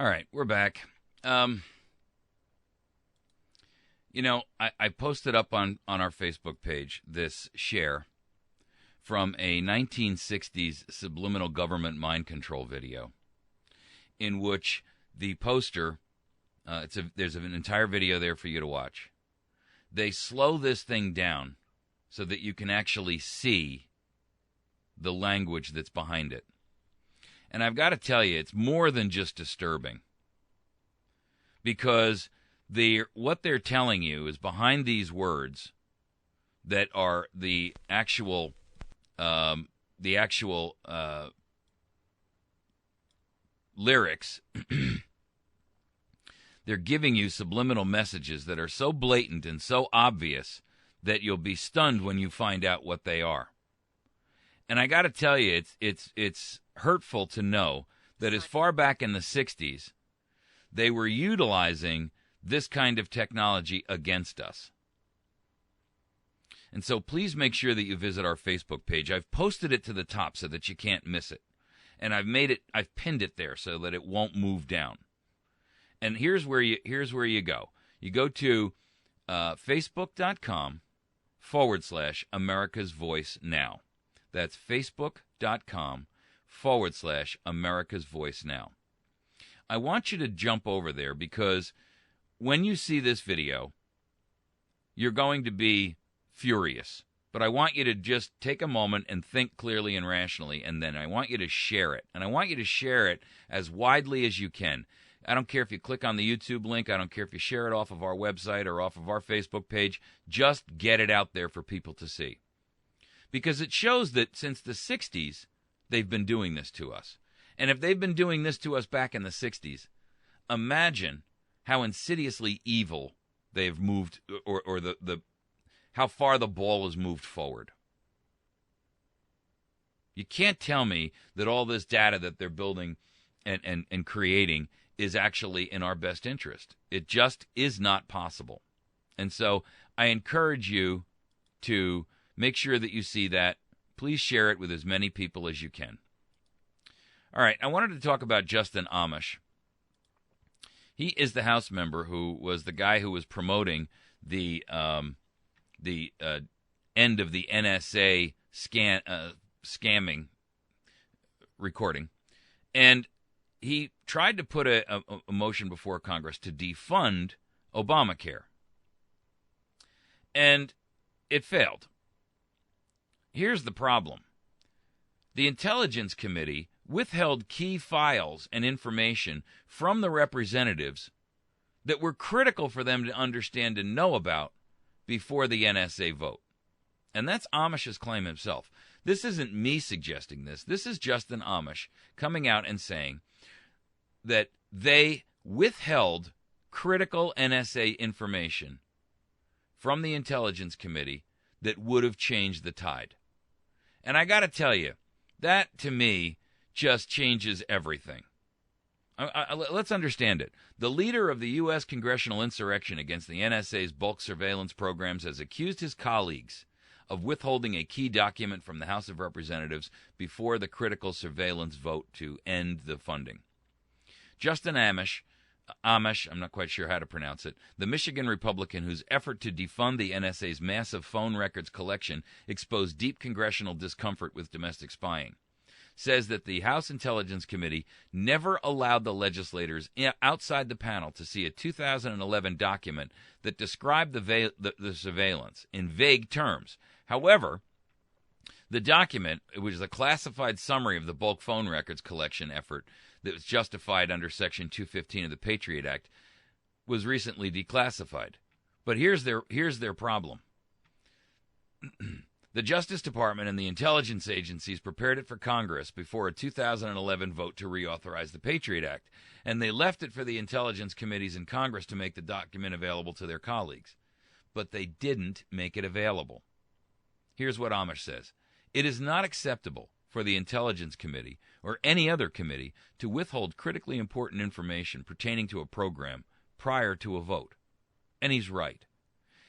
All right, we're back. I posted up on our Facebook page this share from a 1960s subliminal government mind control video in which the poster, there's an entire video there for you to watch. They slow this thing down so that you can actually see the language that's behind it. And I've got to tell you, it's more than just disturbing. Because what they're telling you is behind these words that are the actual lyrics, they're giving you subliminal messages that are so blatant and so obvious that you'll be stunned when you find out what they are. And I got to tell you, it's hurtful to know that as far back in the 60s, they were utilizing this kind of technology against us. And so please make sure that you visit our Facebook page. I've posted it to the top so that you can't miss it. And I've pinned it there so that it won't move down. And here's where you go. You go to facebook.com/America's Voice Now. That's facebook.com/America's Voice Now. I want you to jump over there because when you see this video, you're going to be furious. But I want you to just take a moment and think clearly and rationally, and then I want you to share it. And I want you to share it as widely as you can. I don't care if you click on the YouTube link. I don't care if you share it off of our website or off of our Facebook page. Just get it out there for people to see. Because it shows that since the 60s, they've been doing this to us. And if they've been doing this to us back in the 60s, imagine how insidiously evil they've moved, or how far the ball has moved forward. You can't tell me that all this data that they're building and creating is actually in our best interest. It just is not possible. And so I encourage you to make sure that you see that. Please share it with as many people as you can. All right, I wanted to talk about Justin Amash. He is the House member who was the guy who was promoting the end of the NSA scamming recording. And he tried to put a motion before Congress to defund Obamacare. And it failed. Here's the problem. The Intelligence Committee withheld key files and information from the representatives that were critical for them to understand and know about before the NSA vote. And that's Amash's claim himself. This isn't me suggesting this. This is Justin Amash coming out and saying that they withheld critical NSA information from the Intelligence Committee that would have changed the tide. And I got to tell you, that to me just changes everything. Let's understand it. The leader of the U.S. congressional insurrection against the NSA's bulk surveillance programs has accused his colleagues of withholding a key document from the House of Representatives before the critical surveillance vote to end the funding. Justin Amash, I'm not quite sure how to pronounce it, the Michigan Republican whose effort to defund the NSA's massive phone records collection exposed deep congressional discomfort with domestic spying, says that the House Intelligence Committee never allowed the legislators outside the panel to see a 2011 document that described the surveillance in vague terms. However, the document, which is a classified summary of the bulk phone records collection effort that was justified under Section 215 of the Patriot Act, was recently declassified. But here's their problem. The Justice Department and the intelligence agencies prepared it for Congress before a 2011 vote to reauthorize the Patriot Act, and they left it for the intelligence committees in Congress to make the document available to their colleagues. But they didn't make it available. Here's what Amash says. It is not acceptable for the Intelligence Committee or any other committee to withhold critically important information pertaining to a program prior to a vote. And he's right.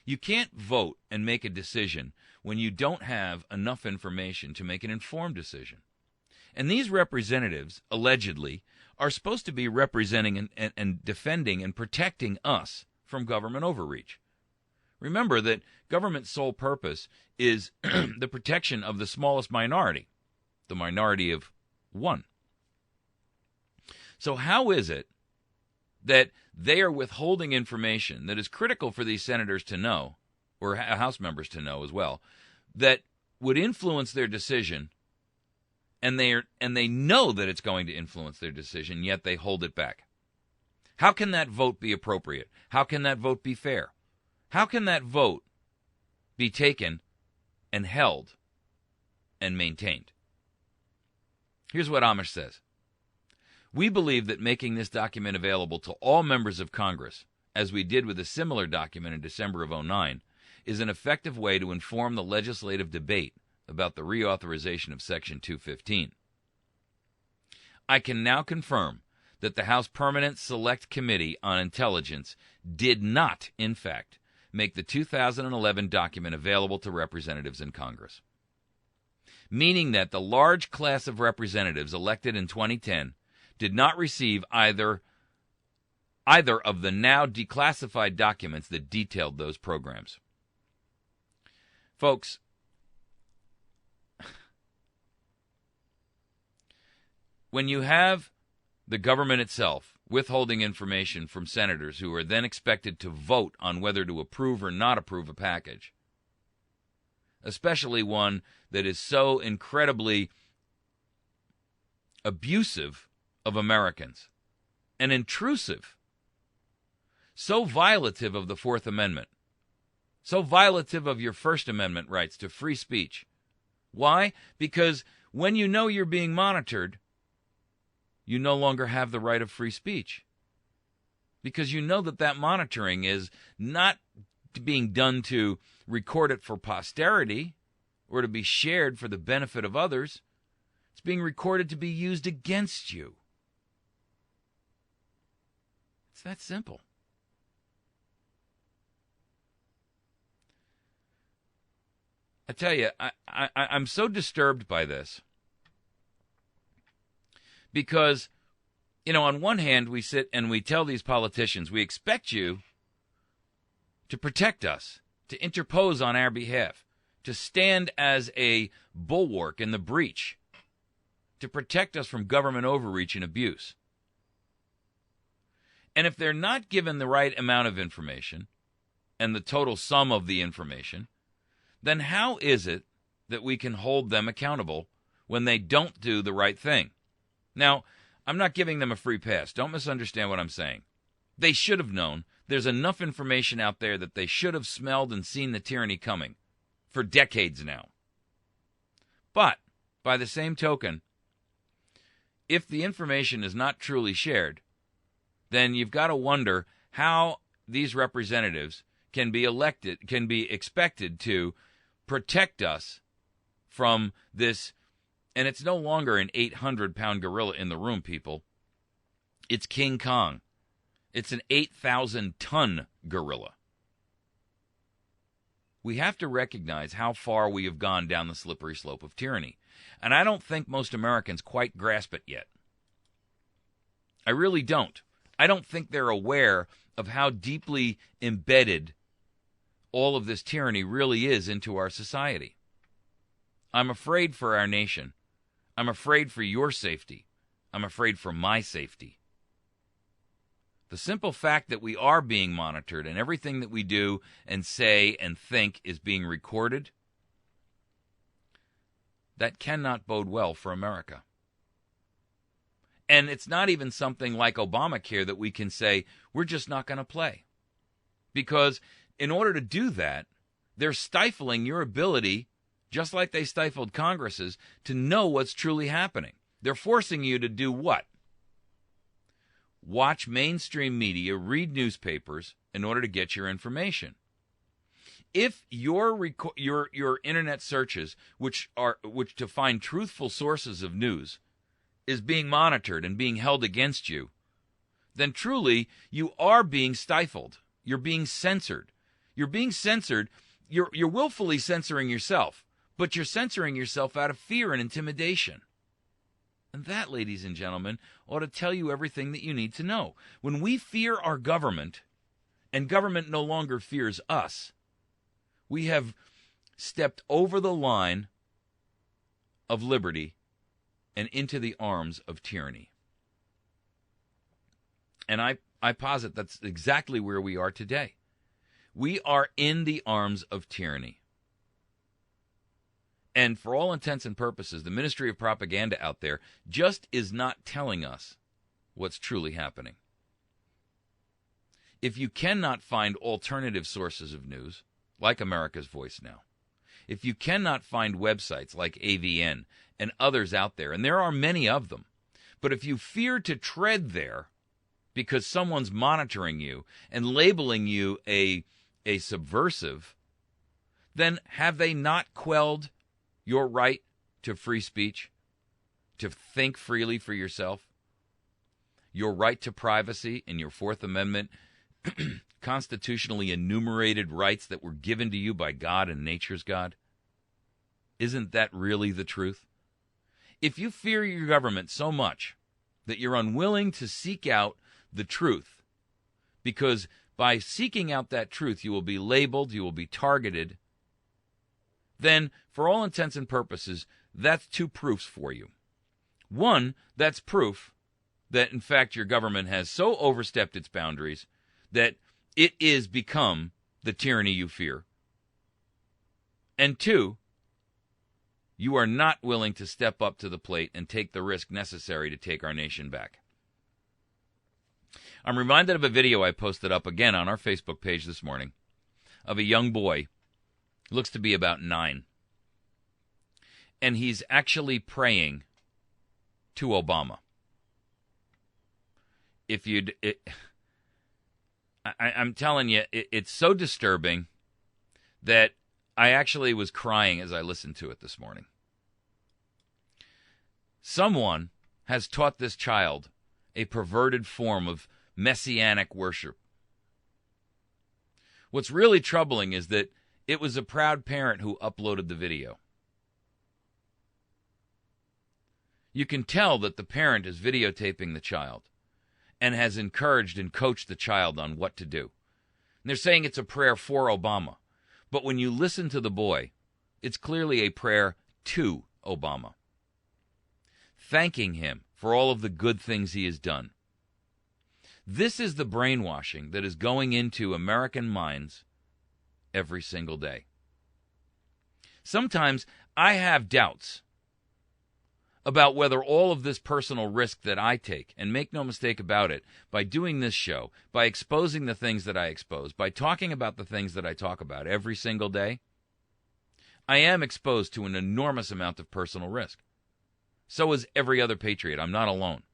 You can't vote and make a decision when you don't have enough information to make an informed decision. And these representatives, allegedly, are supposed to be representing and defending and protecting us from government overreach. Remember that government's sole purpose is the protection of the smallest minority, the minority of one. So how is it that they are withholding information that is critical for these senators to know, or House members to know as well, that would influence their decision, and they know that it's going to influence their decision, yet they hold it back? How can that vote be appropriate? How can that vote be fair? How can that vote be taken and held and maintained? Here's what Amish says. We believe that making this document available to all members of Congress, as we did with a similar document in December of 2009, is an effective way to inform the legislative debate about the reauthorization of Section 215. I can now confirm that the House Permanent Select Committee on Intelligence did not, in fact, make the 2011 document available to representatives in Congress, meaning that the large class of representatives elected in 2010 did not receive either of the now declassified documents that detailed those programs. Folks, when you have the government itself withholding information from senators who are then expected to vote on whether to approve or not approve a package, especially one that is so incredibly abusive of Americans and intrusive, so violative of the Fourth Amendment, so violative of your First Amendment rights to free speech. Why? Because when you know you're being monitored, you no longer have the right of free speech. Because you know that monitoring is not being done to record it for posterity or to be shared for the benefit of others. It's being recorded to be used against you. It's that simple. I tell you, I'm so disturbed by this because, on one hand, we sit and we tell these politicians, we expect you to protect us, to interpose on our behalf, to stand as a bulwark in the breach, to protect us from government overreach and abuse. And if they're not given the right amount of information and the total sum of the information, then how is it that we can hold them accountable when they don't do the right thing? Now, I'm not giving them a free pass. Don't misunderstand what I'm saying. They should have known. There's enough information out there that they should have smelled and seen the tyranny coming for decades now. But, by the same token, if the information is not truly shared, then you've got to wonder how these representatives can be expected to protect us from this. And it's no longer an 800-pound gorilla in the room, people. It's King Kong. It's an 8,000-ton gorilla. We have to recognize how far we have gone down the slippery slope of tyranny. And I don't think most Americans quite grasp it yet. I really don't. I don't think they're aware of how deeply embedded all of this tyranny really is into our society. I'm afraid for our nation. I'm afraid for your safety. I'm afraid for my safety. The simple fact that we are being monitored and everything that we do and say and think is being recorded, that cannot bode well for America. And it's not even something like Obamacare that we can say, we're just not going to play. Because in order to do that, they're stifling your ability, just like they stifled Congress's, to know what's truly happening. They're forcing you to do what? Watch mainstream media, read newspapers in order to get your information. If your internet searches, which to find truthful sources of news, is being monitored and being held against you, then truly you are being stifled. You're being censored. You're being censored. You're willfully censoring yourself, but you're censoring yourself out of fear and intimidation. And that, ladies and gentlemen, ought to tell you everything that you need to know. When we fear our government, and government no longer fears us, we have stepped over the line of liberty and into the arms of tyranny. And I posit that's exactly where we are today. We are in the arms of tyranny. And for all intents and purposes, the Ministry of Propaganda out there just is not telling us what's truly happening. If you cannot find alternative sources of news, like America's Voice Now, if you cannot find websites like AVN and others out there, and there are many of them, but if you fear to tread there because someone's monitoring you and labeling you a subversive, then have they not quelled your right to free speech, to think freely for yourself, your right to privacy in your Fourth Amendment, constitutionally enumerated rights that were given to you by God and nature's God? Isn't that really the truth? If you fear your government so much that you're unwilling to seek out the truth, because by seeking out that truth you will be labeled, you will be targeted, then for all intents and purposes, that's two proofs for you. One, that's proof that in fact your government has so overstepped its boundaries that it is become the tyranny you fear. And two, you are not willing to step up to the plate and take the risk necessary to take our nation back. I'm reminded of a video I posted up again on our Facebook page this morning of a young boy, looks to be about 9, and he's actually praying to Obama. I'm telling you, it's so disturbing that I actually was crying as I listened to it this morning. Someone has taught this child a perverted form of messianic worship. What's really troubling is that it was a proud parent who uploaded the video. You can tell that the parent is videotaping the child and has encouraged and coached the child on what to do. And they're saying it's a prayer for Obama. But when you listen to the boy, it's clearly a prayer to Obama, thanking him for all of the good things he has done. This is the brainwashing that is going into American minds every single day. Sometimes I have doubts about whether all of this personal risk that I take, and make no mistake about it, by doing this show, by exposing the things that I expose, by talking about the things that I talk about every single day, I am exposed to an enormous amount of personal risk. So is every other patriot. I'm not alone.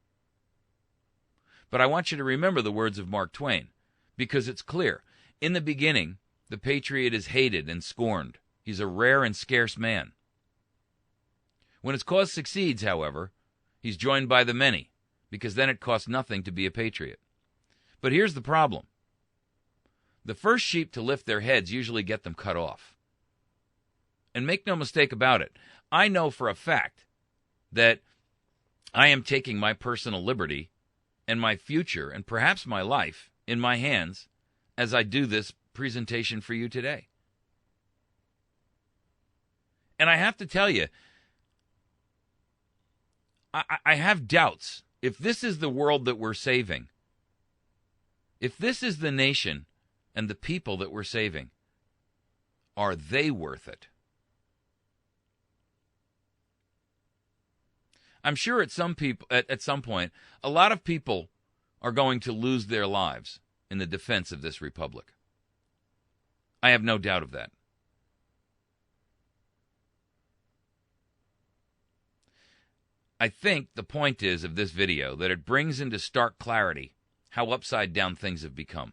But I want you to remember the words of Mark Twain, because it's clear. In the beginning, the patriot is hated and scorned. He's a rare and scarce man. When his cause succeeds, however, he's joined by the many, because then it costs nothing to be a patriot. But here's the problem. The first sheep to lift their heads usually get them cut off. And make no mistake about it, I know for a fact that I am taking my personal liberty and my future, and perhaps my life, in my hands as I do this presentation for you today. And I have to tell you, I have doubts if this is the world that we're saving, if this is the nation and the people that we're saving, are they worth it? I'm sure at some point, a lot of people are going to lose their lives in the defense of this republic. I have no doubt of that. I think the point is of this video that it brings into stark clarity how upside down things have become.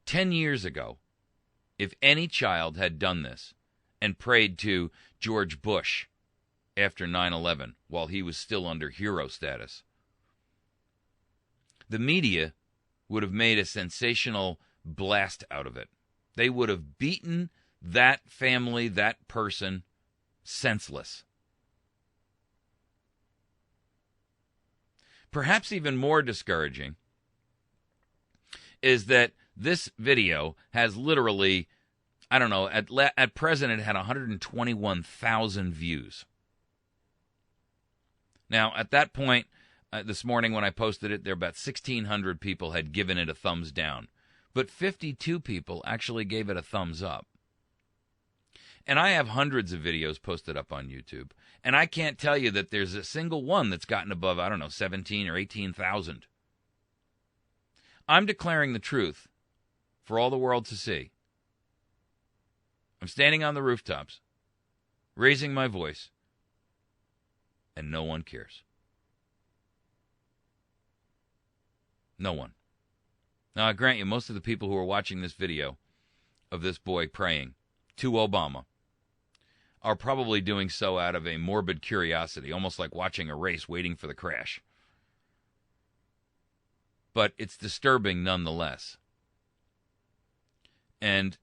10 years ago, if any child had done this and prayed to George Bush after 9/11 while he was still under hero status, the media would have made a sensational blast out of it. They would have beaten that family, that person, senseless. perhaps even more discouraging, is that this video has literally, I don't know, at present it had 121,000 views. Now, at that point, this morning when I posted it, there were about 1,600 people had given it a thumbs down. But 52 people actually gave it a thumbs up. And I have hundreds of videos posted up on YouTube. And I can't tell you that there's a single one that's gotten above, 17 or 18,000. I'm declaring the truth for all the world to see. I'm standing on the rooftops, raising my voice, and no one cares. No one. Now, I grant you, most of the people who are watching this video of this boy praying to Obama are probably doing so out of a morbid curiosity, almost like watching a race waiting for the crash. But it's disturbing nonetheless. And,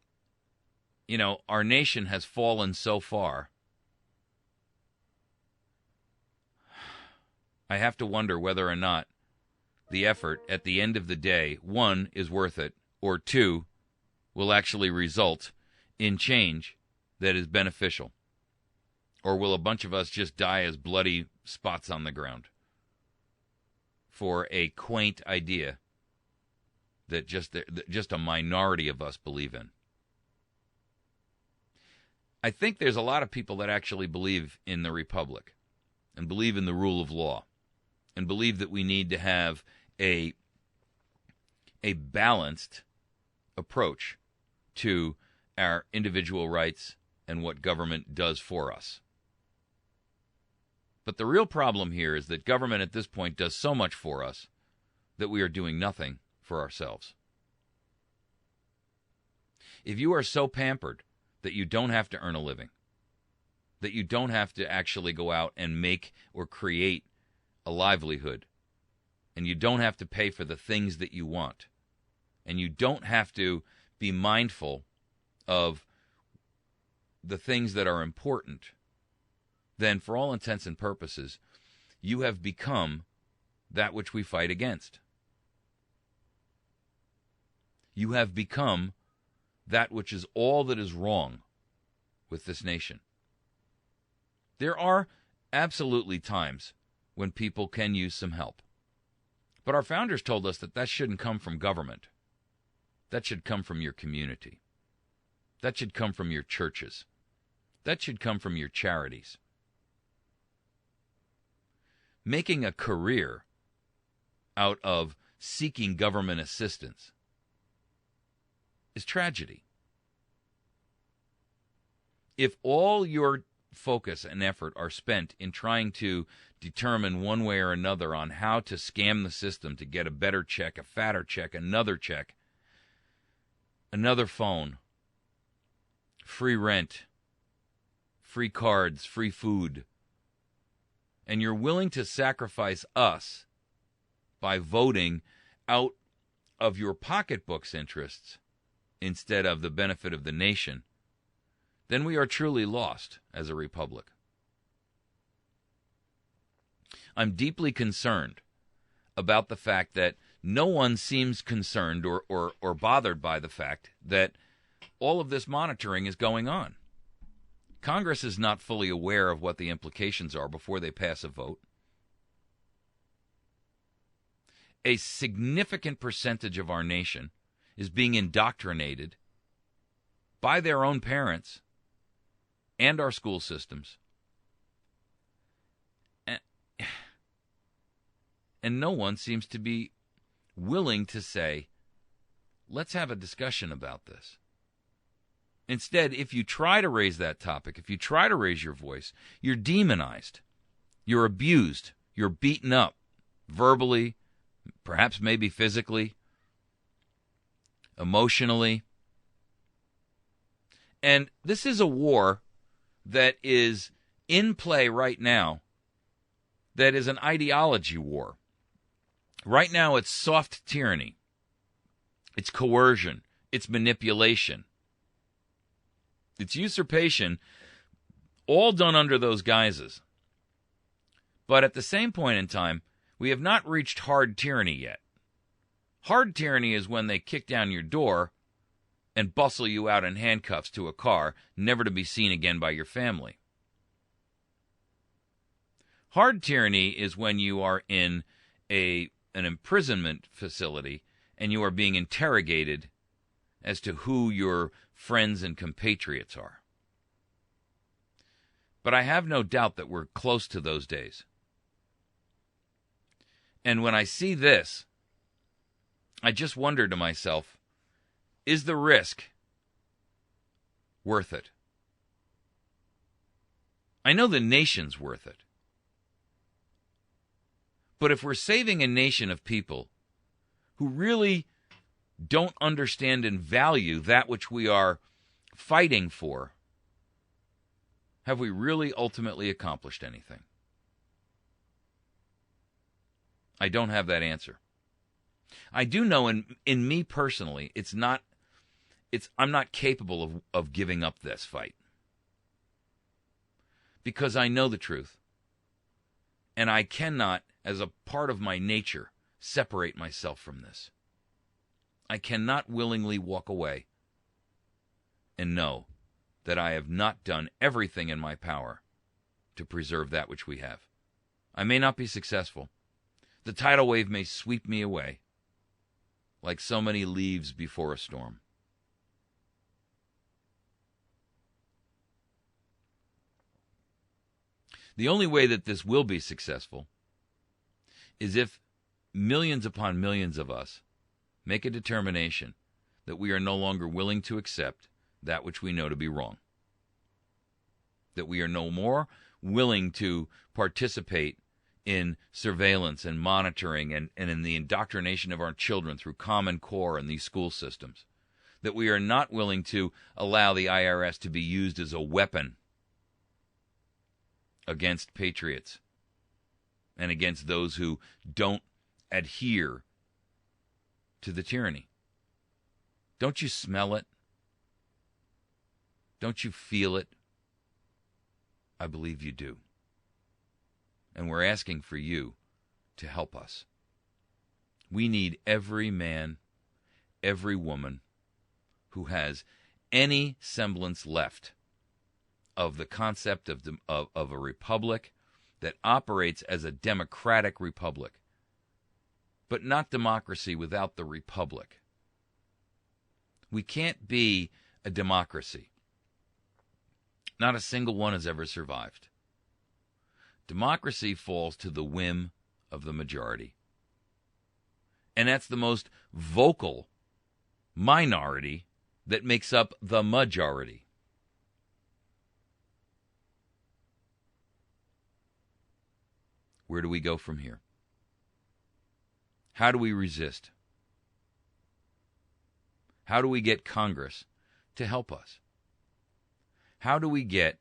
our nation has fallen so far. I have to wonder whether or not the effort at the end of the day, one, is worth it, or two, will actually result in change that is beneficial. Or will a bunch of us just die as bloody spots on the ground for a quaint idea that just a minority of us believe in? I think there's a lot of people that actually believe in the Republic and believe in the rule of law and believe that we need to have a balanced approach to our individual rights and what government does for us. But the real problem here is that government at this point does so much for us that we are doing nothing for ourselves. If you are so pampered that you don't have to earn a living, that you don't have to actually go out and make or create a livelihood, and you don't have to pay for the things that you want, and you don't have to be mindful of the things that are important, then for all intents and purposes, you have become that which we fight against. You have become that which is all that is wrong with this nation. There are absolutely times when people can use some help. But our founders told us that shouldn't come from government. That should come from your community. That should come from your churches. That should come from your charities. Making a career out of seeking government assistance is tragedy. If all your focus and effort are spent in trying to determine one way or another on how to scam the system to get a better check, a fatter check, another phone, free rent, free cards, free food, and you're willing to sacrifice us by voting out of your pocketbook's interests instead of the benefit of the nation, then we are truly lost as a republic. I'm deeply concerned about the fact that no one seems concerned or bothered by the fact that all of this monitoring is going on. Congress is not fully aware of what the implications are before they pass a vote. A significant percentage of our nation is being indoctrinated by their own parents and our school systems. And no one seems to be willing to say, let's have a discussion about this. Instead, if you try to raise that topic, if you try to raise your voice, you're demonized, you're abused, you're beaten up, verbally, perhaps maybe physically, emotionally. And this is a war that is in play right now that is an ideology war. Right now it's soft tyranny, it's coercion, it's manipulation, it's usurpation, all done under those guises. But at the same point in time, We have not reached hard tyranny yet. Hard tyranny is when they kick down your door and bustle you out in handcuffs to a car, never to be seen again by your family. Hard tyranny is when you are in an imprisonment facility and you are being interrogated as to who your friends and compatriots are. But I have no doubt that we're close to those days. And when I see this, I just wonder to myself, is the risk worth it? I know the nation's worth it. But if we're saving a nation of people who really don't understand and value that which we are fighting for, have we really ultimately accomplished anything? I don't have that answer. I do know in me personally, I'm not capable of giving up this fight. Because I know the truth. And I cannot, as a part of my nature, separate myself from this. I cannot willingly walk away and know that I have not done everything in my power to preserve that which we have. I may not be successful. The tidal wave may sweep me away like so many leaves before a storm. The only way that this will be successful is if millions upon millions of us make a determination that we are no longer willing to accept that which we know to be wrong. That we are no more willing to participate in surveillance and monitoring and in the indoctrination of our children through Common Core and these school systems. That we are not willing to allow the IRS to be used as a weapon against patriots and against those who don't adhere to the tyranny. Don't you smell it? Don't you feel it? I believe you do. And we're asking for you to help us. We need every man, every woman who has any semblance left of the concept of a republic that operates as a democratic republic, but not democracy without the republic. We can't be a democracy. Not a single one has ever survived. Democracy falls to the whim of the majority. And that's the most vocal minority that makes up the majority. Where do we go from here? How do we resist? How do we get Congress to help us? How do we get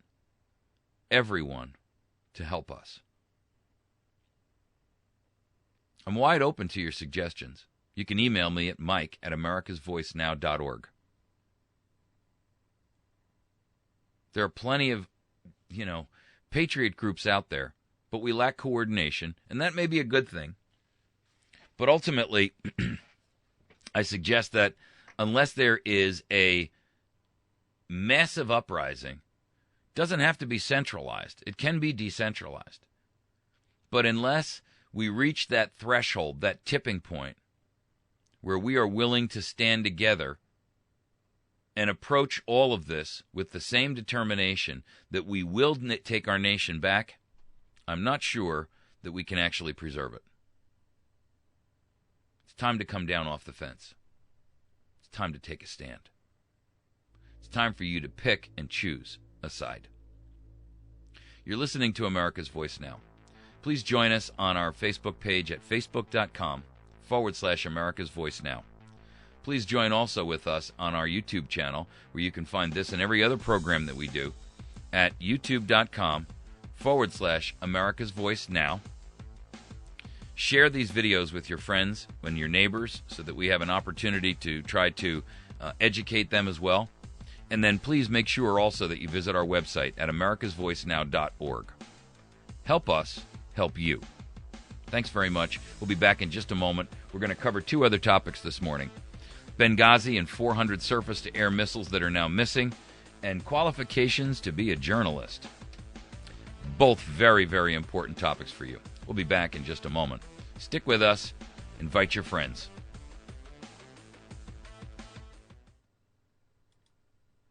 everyone to help us? I'm wide open to your suggestions. You can email me at mike@americasvoicenow.org. There are plenty of, patriot groups out there, but we lack coordination, and that may be a good thing. But ultimately, I suggest that unless there is a massive uprising, doesn't have to be centralized. It can be decentralized. But unless we reach that threshold, that tipping point, where we are willing to stand together and approach all of this with the same determination that we will take our nation back, I'm not sure that we can actually preserve it. It's time to come down off the fence. It's time to take a stand. It's time for you to pick and choose a side. You're listening to America's Voice Now. Please join us on our Facebook page at facebook.com/America's Voice Now. Please join also with us on our YouTube channel, where you can find this and every other program that we do at youtube.com/America's Voice Now. Share these videos with your friends and your neighbors so that we have an opportunity to try to educate them as well. And then please make sure also that you visit our website at americasvoicenow.org. Help us help you. Thanks very much. We'll be back in just a moment. We're going to cover 2 other topics this morning. Benghazi and 400 surface-to-air missiles that are now missing, and qualifications to be a journalist. Both very, very important topics for you. We'll be back in just a moment. Stick with us. Invite your friends.